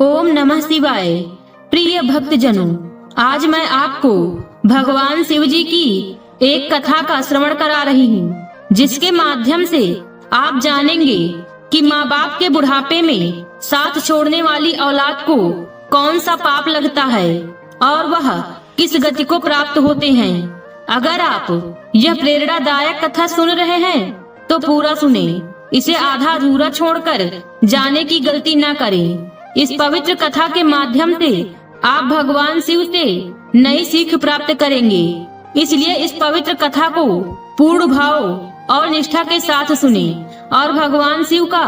ओम नमः शिवाय। प्रिय भक्तजनों, आज मैं आपको भगवान शिव जी की एक कथा का श्रवण करा रही हूँ, जिसके माध्यम से आप जानेंगे कि माँ बाप के बुढ़ापे में साथ छोड़ने वाली औलाद को कौन सा पाप लगता है और वह किस गति को प्राप्त होते हैं। अगर आप यह प्रेरणादायक कथा सुन रहे हैं तो पूरा सुने, इसे आधा अधूरा छोड़कर जाने की गलती न करें। इस पवित्र कथा के माध्यम से आप भगवान शिव से नई सीख प्राप्त करेंगे, इसलिए इस पवित्र कथा को पूर्ण भाव और निष्ठा के साथ सुने और भगवान शिव का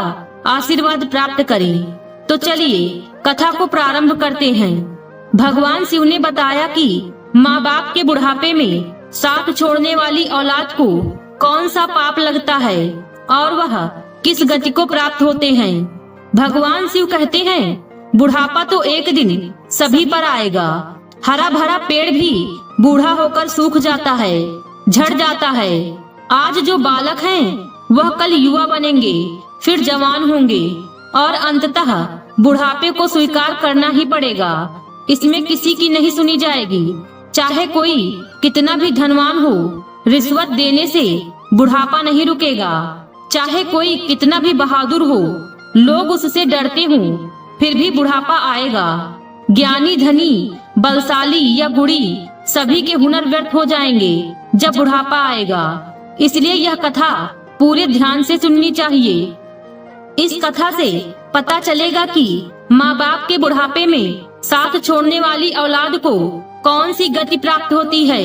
आशीर्वाद प्राप्त करें। तो चलिए कथा को प्रारंभ करते हैं। भगवान शिव ने बताया कि माँ बाप के बुढ़ापे में साथ छोड़ने वाली औलाद को कौन सा पाप लगता है और वह किस गति को प्राप्त होते हैं। भगवान शिव कहते हैं, बुढ़ापा तो एक दिन सभी पर आएगा। हरा भरा पेड़ भी बूढ़ा होकर सूख जाता है, झड़ जाता है। आज जो बालक हैं, वह कल युवा बनेंगे, फिर जवान होंगे और अंततः बुढ़ापे को स्वीकार करना ही पड़ेगा। इसमें किसी की नहीं सुनी जाएगी, चाहे कोई कितना भी धनवान हो। रिश्वत देने से बुढ़ापा नहीं रुकेगा, चाहे कोई कितना भी बहादुर हो, लोग उससे डरते हों, फिर भी बुढ़ापा आएगा। ज्ञानी, धनी, बलशाली या गुणी, सभी के हुनर व्यर्थ हो जाएंगे जब बुढ़ापा आएगा। इसलिए यह कथा पूरे ध्यान से सुननी चाहिए। इस कथा से पता चलेगा कि माँ बाप के बुढ़ापे में साथ छोड़ने वाली औलाद को कौन सी गति प्राप्त होती है,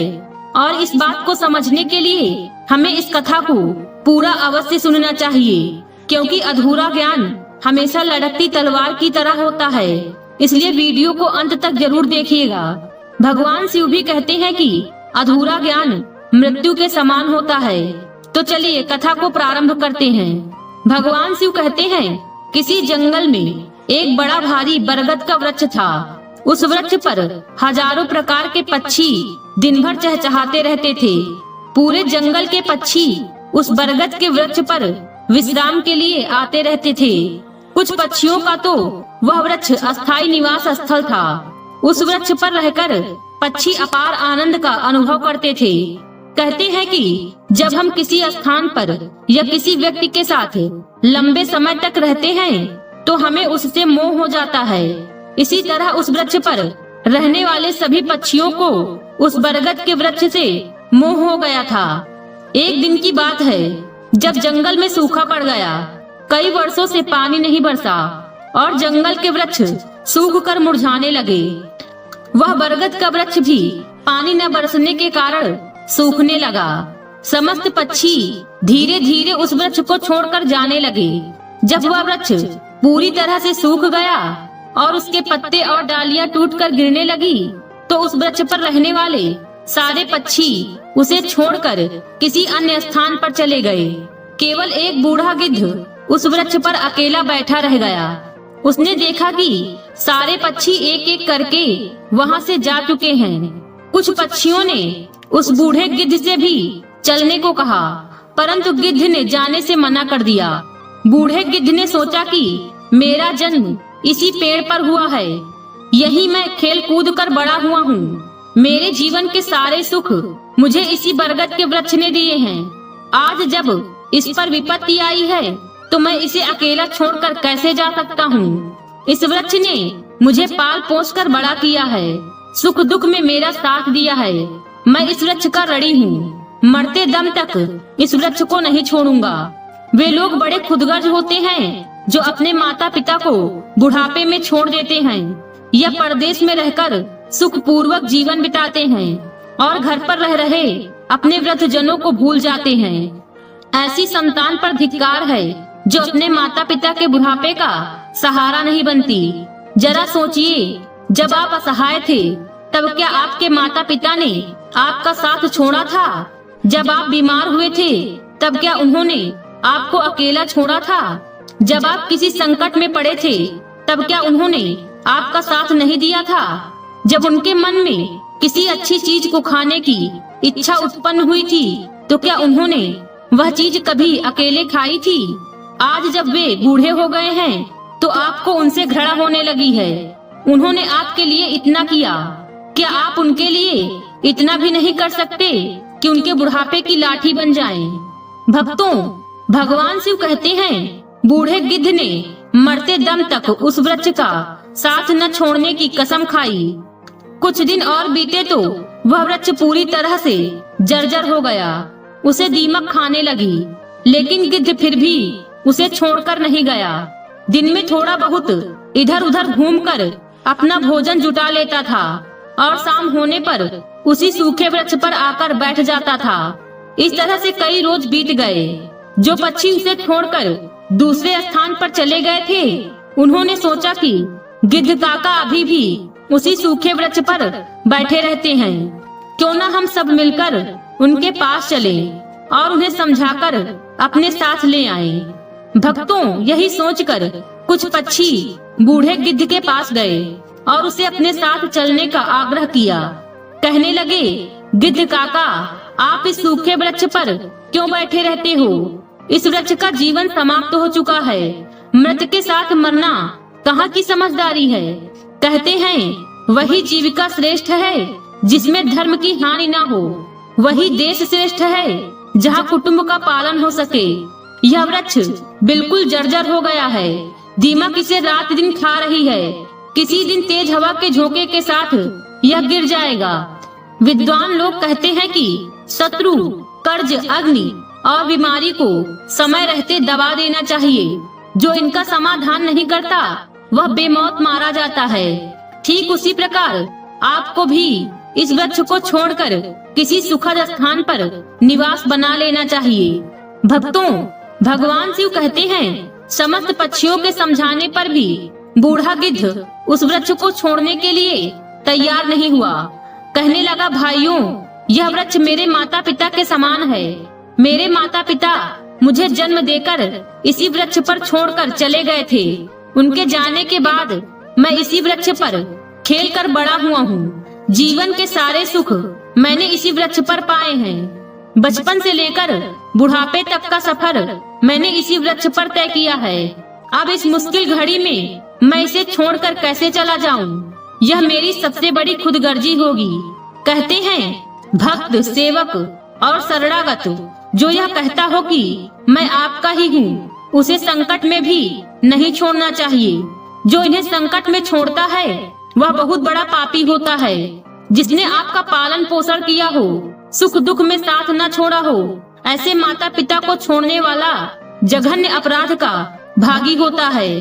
और इस बात को समझने के लिए हमें इस कथा को पूरा अवश्य सुनना चाहिए, क्योंकि अधूरा ज्ञान हमेशा लड़कती तलवार की तरह होता है। इसलिए वीडियो को अंत तक जरूर देखिएगा। भगवान शिव भी कहते हैं कि अधूरा ज्ञान मृत्यु के समान होता है। तो चलिए कथा को प्रारंभ करते हैं। भगवान शिव कहते हैं, किसी जंगल में एक बड़ा भारी बरगद का वृक्ष था। उस वृक्ष पर हजारों प्रकार के पक्षी दिन भर चहचहाते रहते थे। पूरे जंगल के पक्षी उस बरगद के वृक्ष पर विश्राम के लिए आते रहते थे। कुछ पक्षियों का तो वह वृक्ष अस्थायी निवास स्थल था। उस वृक्ष पर रहकर पक्षी अपार आनंद का अनुभव करते थे। कहते हैं कि जब हम किसी स्थान पर या किसी व्यक्ति के साथ लंबे समय तक रहते हैं तो हमें उससे मोह हो जाता है। इसी तरह उस वृक्ष पर रहने वाले सभी पक्षियों को उस बरगद के वृक्ष से मोह हो गया था। एक दिन की बात है, जब जंगल में सूखा पड़ गया। कई वर्षों से पानी नहीं बरसा और जंगल के वृक्ष सूख कर मुरझाने लगे। वह बरगद का वृक्ष भी पानी न बरसने के कारण सूखने लगा। समस्त पक्षी धीरे धीरे उस वृक्ष को छोड़कर जाने लगे। जब वह वृक्ष पूरी तरह से सूख गया और उसके पत्ते और डालियां टूटकर गिरने लगी, तो उस वृक्ष पर रहने वाले सारे पक्षी उसे छोड़कर किसी अन्य स्थान पर चले गए। केवल एक बूढ़ा गिद्ध उस वृक्ष पर अकेला बैठा रह गया। उसने देखा कि सारे पक्षी एक एक करके वहां से जा चुके हैं। कुछ पक्षियों ने उस बूढ़े गिद्ध से भी चलने को कहा, परंतु गिद्ध ने जाने से मना कर दिया। बूढ़े गिद्ध ने सोचा कि मेरा जन्म इसी पेड़ पर हुआ है, यही मैं खेल कूद कर बड़ा हुआ हूँ। मेरे जीवन के सारे सुख मुझे इसी बरगद के वृक्ष ने दिए हैं। आज जब इस पर विपत्ति आई है तो मैं इसे अकेला छोड़कर कैसे जा सकता हूँ। इस वृक्ष ने मुझे पाल पोस कर बड़ा किया है, सुख दुख में मेरा साथ दिया है। मैं इस वृक्ष का ऋणी हूँ, मरते दम तक इस वृक्ष को नहीं छोड़ूंगा। वे लोग बड़े खुदगर्ज होते हैं जो अपने माता पिता को बुढ़ापे में छोड़ देते हैं या परदेश में रहकर सुख पूर्वक जीवन बिताते हैं और घर पर रह रहे अपने वृद्धजनों को भूल जाते हैं। ऐसी संतान पर धिक्कार है जो अपने माता पिता के बुढ़ापे का सहारा नहीं बनती। जरा सोचिए, जब आप असहाय थे तब क्या आपके माता पिता ने आपका साथ छोड़ा था? जब आप बीमार हुए थे तब क्या उन्होंने आपको अकेला छोड़ा था? जब आप किसी संकट में पड़े थे तब क्या उन्होंने आपका साथ नहीं दिया था? जब उनके मन में किसी अच्छी चीज को खाने की इच्छा उत्पन्न हुई थी तो क्या उन्होंने वह चीज कभी अकेले खाई थी? आज जब वे बूढ़े हो गए हैं तो आपको उनसे घृणा होने लगी है। उन्होंने आपके लिए इतना किया, क्या आप उनके लिए इतना भी नहीं कर सकते कि उनके बुढ़ापे की लाठी बन जाएं? भक्तों, भगवान शिव कहते हैं, बूढ़े गिद्ध ने मरते दम तक उस वृक्ष का साथ न छोड़ने की कसम खाई। कुछ दिन और बीते तो वह वृक्ष पूरी तरह से जर्जर हो गया, उसे दीमक खाने लगी, लेकिन गिद्ध फिर भी उसे छोड़कर नहीं गया। दिन में थोड़ा बहुत इधर उधर घूमकर अपना भोजन जुटा लेता था और शाम होने पर उसी सूखे वृक्ष पर आकर बैठ जाता था। इस तरह से कई रोज बीत गए। जो पक्षी उसे छोड़कर दूसरे स्थान पर चले गए थे, उन्होंने सोचा कि गिद्ध काका अभी भी उसी सूखे वृक्ष पर बैठे रहते हैं, क्यों न हम सब मिलकर उनके पास चले और उन्हें समझाकर अपने साथ ले आए। भक्तों, यही सोचकर कुछ पक्षी बूढ़े गिद्ध के पास गए और उसे अपने साथ चलने का आग्रह किया। कहने लगे, गिद्ध काका, आप इस सूखे वृक्ष पर क्यों बैठे रहते हो? इस वृक्ष का जीवन समाप्त हो चुका है। मृत के साथ मरना कहाँ की समझदारी है? कहते हैं, वही जीविका श्रेष्ठ है जिसमें धर्म की हानि ना हो। वही देश श्रेष्ठ है जहाँ कुटुंब का पालन हो सके। यह वृक्ष बिल्कुल जर्जर हो गया है। दीमक इसे रात दिन खा रही है। किसी दिन तेज हवा के झोंके के साथ यह गिर जाएगा। विद्वान लोग कहते हैं कि शत्रु, कर्ज, अग्नि और बीमारी को समय रहते दबा देना चाहिए। जो इनका समाधान नहीं करता वह बेमौत मारा जाता है। ठीक उसी प्रकार आपको भी इस वृक्ष को छोड़कर किसी सुखद स्थान पर निवास बना लेना चाहिए। भक्तों, भगवान शिव कहते हैं, समस्त पक्षियों के समझाने पर भी बूढ़ा गिद्ध उस वृक्ष को छोड़ने के लिए तैयार नहीं हुआ। कहने लगा, भाइयों, यह वृक्ष मेरे माता पिता के समान है। मेरे माता पिता मुझे जन्म देकर इसी वृक्ष पर छोड़कर चले गए थे। उनके जाने के बाद मैं इसी वृक्ष पर खेलकर बड़ा हुआ हूँ। जीवन के सारे सुख मैंने इसी वृक्ष पर पाए हैं। बचपन से लेकर बुढ़ापे तक का सफर मैंने इसी वृक्ष पर तय किया है। अब इस मुश्किल घड़ी में मैं इसे छोड़कर कैसे चला जाऊं? यह मेरी सबसे बड़ी खुदगर्जी होगी। कहते हैं, भक्त, सेवक और शरणागत जो यह कहता हो कि मैं आपका ही हूँ, उसे संकट में भी नहीं छोड़ना चाहिए। जो इन्हें संकट में छोड़ता है वह बहुत बड़ा पापी होता है। जिसने आपका पालन पोषण किया हो, सुख दुख में साथ न छोड़ा हो, ऐसे माता पिता को छोड़ने वाला जघन्य अपराध का भागी होता है।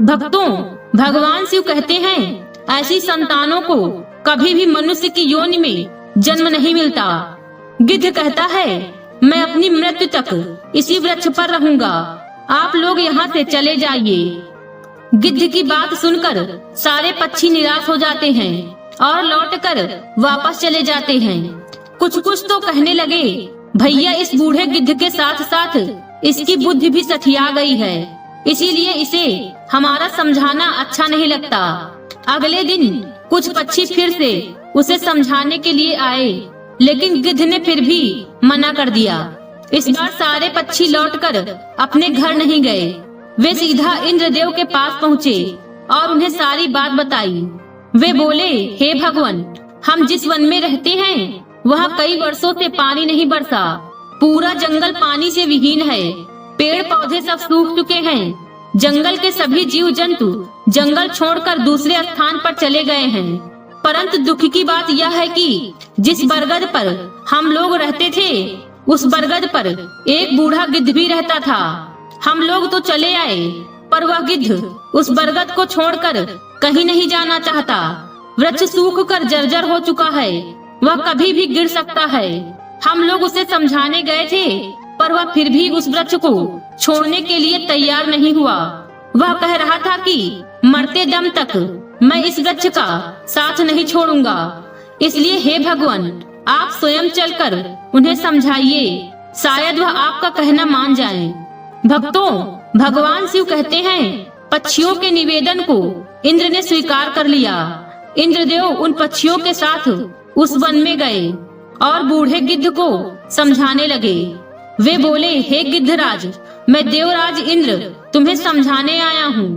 भक्तों, भगवान शिव कहते हैं, ऐसी संतानों को कभी भी मनुष्य की योनि में जन्म नहीं मिलता। गिद्ध कहता है, मैं अपनी मृत्यु तक इसी वृक्ष पर रहूंगा। आप लोग यहाँ से चले जाइए। गिद्ध की बात सुनकर सारे पक्षी निराश हो जाते हैं और लौटकर वापस चले जाते हैं। कुछ कुछ तो कहने लगे, भैया, इस बूढ़े गिद्ध के साथ साथ इसकी बुद्धि भी सठिया गई है, इसीलिए इसे हमारा समझाना अच्छा नहीं लगता। अगले दिन कुछ पक्षी फिर से उसे समझाने के लिए आए, लेकिन गिद्ध ने फिर भी मना कर दिया। इस बार सारे पक्षी लौटकर अपने घर नहीं गए। वे सीधा इंद्रदेव के पास पहुँचे और उन्हें सारी बात बताई। वे बोले, हे भगवान, हम जिस वन में रहते हैं वहाँ कई वर्षों से पानी नहीं बरसा। पूरा जंगल पानी से विहीन है। पेड़ पौधे सब सूख चुके हैं। जंगल के सभी जीव जंतु जंगल छोड़कर दूसरे स्थान पर चले गए हैं। परंतु दुख की बात यह है कि जिस बरगद पर हम लोग रहते थे, उस बरगद पर एक बूढ़ा गिद्ध भी रहता था। हम लोग तो चले आए, पर वह गिद्ध उस बरगद को छोड़कर कहीं नहीं जाना चाहता। वृक्ष सूख कर जर्जर हो चुका है, वह कभी भी गिर सकता है। हम लोग उसे समझाने गए थे, पर वह फिर भी उस वृक्ष को छोड़ने के लिए तैयार नहीं हुआ। वह कह रहा था कि मरते दम तक मैं इस वृक्ष का साथ नहीं छोड़ूंगा। इसलिए हे भगवान, आप स्वयं चलकर उन्हें समझाइए, शायद वह आपका कहना मान जाएं। भक्तों, भगवान शिव कहते हैं, पक्षियों के निवेदन को इंद्र ने स्वीकार कर लिया। इंद्रदेव उन पक्षियों के साथ उस वन में गए और बूढ़े गिद्ध को समझाने लगे। वे बोले, हे गिद्धराज, मैं देवराज इंद्र तुम्हें समझाने आया हूँ।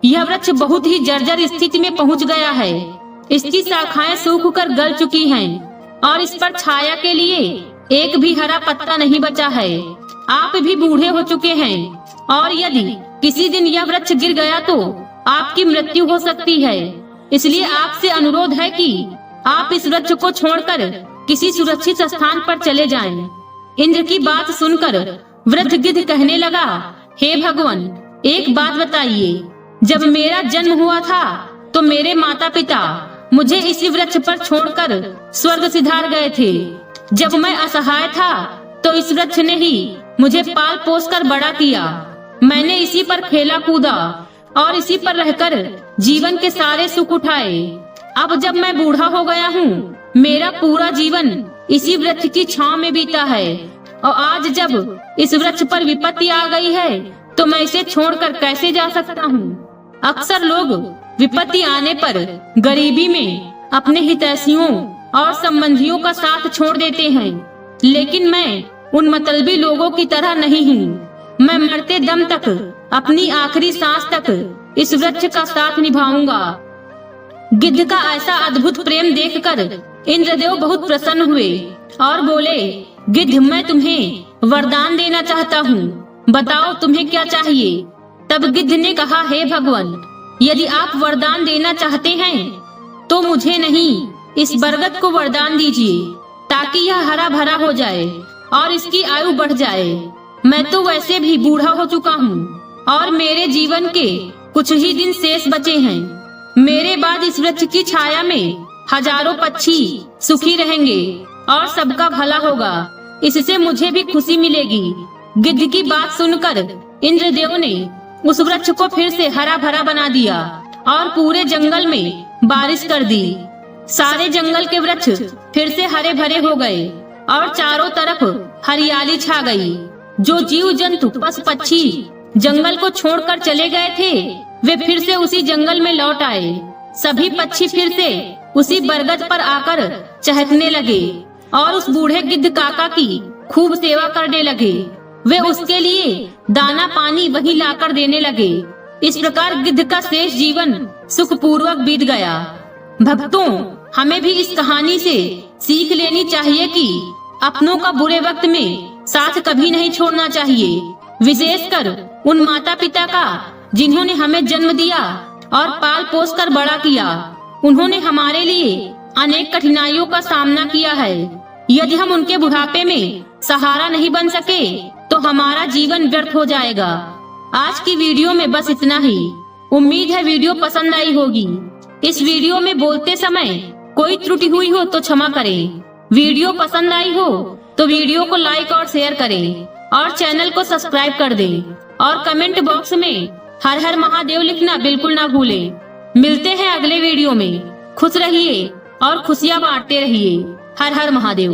यह वृक्ष बहुत ही जर्जर स्थिति में पहुंच गया है। इसकी शाखाएं सूखकर गल चुकी हैं और इस पर छाया के लिए एक भी हरा पत्ता नहीं बचा है। आप भी बूढ़े हो चुके हैं और यदि किसी दिन यह वृक्ष गिर गया तो आपकी मृत्यु हो सकती है। इसलिए आपसे अनुरोध है कि आप इस वृक्ष को छोड़कर किसी सुरक्षित स्थान पर चले जाएं। इंद्र की बात सुनकर वृद्ध गिद्ध कहने लगा, हे भगवान, एक बात बताइए, जब मेरा जन्म हुआ था तो मेरे माता पिता मुझे इसी वृक्ष पर छोड़कर स्वर्ग सिधार गए थे। जब मैं असहाय था तो इस वृक्ष ने ही मुझे पाल पोस कर बड़ा किया। मैंने इसी पर खेला कूदा और इसी पर रहकर जीवन के सारे सुख उठाए। अब जब मैं बूढ़ा हो गया हूँ, मेरा पूरा जीवन इसी वृक्ष की छांव में बीता है और आज जब इस वृक्ष पर विपत्ति आ गई है तो मैं इसे छोड़कर कैसे जा सकता हूँ। अक्सर लोग विपत्ति आने पर गरीबी में अपने हितैषियों और संबंधियों का साथ छोड़ देते हैं, लेकिन मैं उन मतलबी लोगों की तरह नहीं हूँ। मैं मरते दम तक, अपनी आखिरी सांस तक इस वृक्ष का साथ निभाऊंगा। गिद्ध का ऐसा अद्भुत प्रेम देखकर इंद्रदेव बहुत प्रसन्न हुए और बोले, गिद्ध, मैं तुम्हें वरदान देना चाहता हूँ, बताओ तुम्हें क्या चाहिए। तब गिद्ध ने कहा, हे भगवान, यदि आप वरदान देना चाहते हैं तो मुझे नहीं, इस बरगद को वरदान दीजिए ताकि यह हरा भरा हो जाए और इसकी आयु बढ़ जाए। मैं तो वैसे भी बूढ़ा हो चुका हूँ और मेरे जीवन के कुछ ही दिन शेष बचे हैं। मेरे बाद इस वृक्ष की छाया में हजारों पक्षी सुखी रहेंगे और सबका भला होगा। इससे मुझे भी खुशी मिलेगी। गिद्ध की बात सुनकर इंद्रदेव ने उस वृक्ष को फिर से हरा भरा बना दिया और पूरे जंगल में बारिश कर दी। सारे जंगल के वृक्ष फिर से हरे भरे हो गए और चारों तरफ हरियाली छा गई। जो जीव जंतु पशु पक्षी जंगल को छोड़कर चले गए थे, वे फिर से उसी जंगल में लौट आए। सभी पक्षी फिर से उसी बरगद पर आकर चहकने लगे और उस बूढ़े गिद्ध काका की खूब सेवा करने लगे। वे उसके लिए दाना पानी वही लाकर देने लगे। इस प्रकार गिद्ध का शेष जीवन सुखपूर्वक बीत गया। भक्तों, हमें भी इस कहानी से सीख लेनी चाहिए कि अपनों का बुरे वक्त में साथ कभी नहीं छोड़ना चाहिए, विशेषकर उन माता पिता का जिन्होंने हमें जन्म दिया और पाल पोस कर बड़ा किया। उन्होंने हमारे लिए अनेक कठिनाइयों का सामना किया है। यदि हम उनके बुढ़ापे में सहारा नहीं बन सके तो हमारा जीवन व्यर्थ हो जाएगा। आज की वीडियो में बस इतना ही। उम्मीद है वीडियो पसंद आई होगी। इस वीडियो में बोलते समय कोई त्रुटि हुई हो तो क्षमा करें। वीडियो पसंद आई हो तो वीडियो को लाइक और शेयर करें और चैनल को सब्सक्राइब कर दें और कमेंट बॉक्स में हर हर महादेव लिखना बिल्कुल ना भूलें। मिलते हैं अगले वीडियो में। खुश रहिए और खुशियाँ बांटते रहिए। हर हर महादेव।